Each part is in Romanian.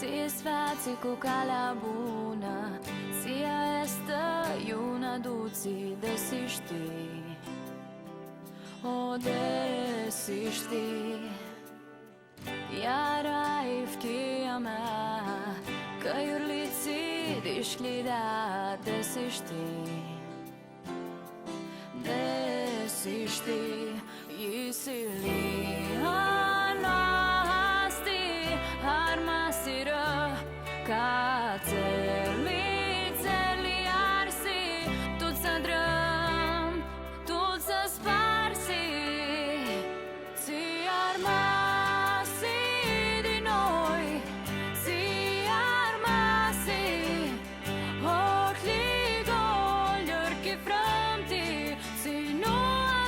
Ție sfații cu calea bună, ție este iuna duții desiști. O desiști, iar ai vchia mea, că iurliții dișclida desiști. Desiști, isili anasti, armasiră, ca țeli arsi, tu să drăm, tu să sparsi, ți armasi din noi, ți armasi, ochli gol, che fronti, ți nu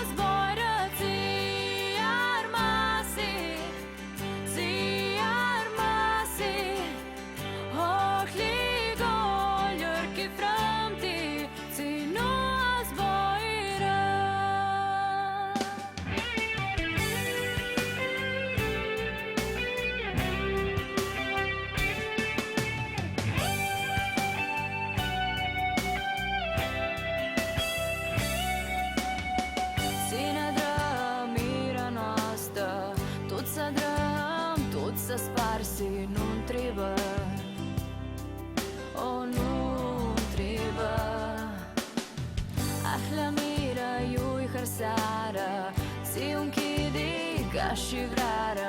zboară, ți armasi, ți armasi, ochli gol, che fronti, ți nu zboară. Ține drămira noastră, tot să drăm, tot să sparsi, nu-mi trebuie, o, nu-mi trebuie. Ahla mira, iui hărsară, ți un chidi ca și vrară,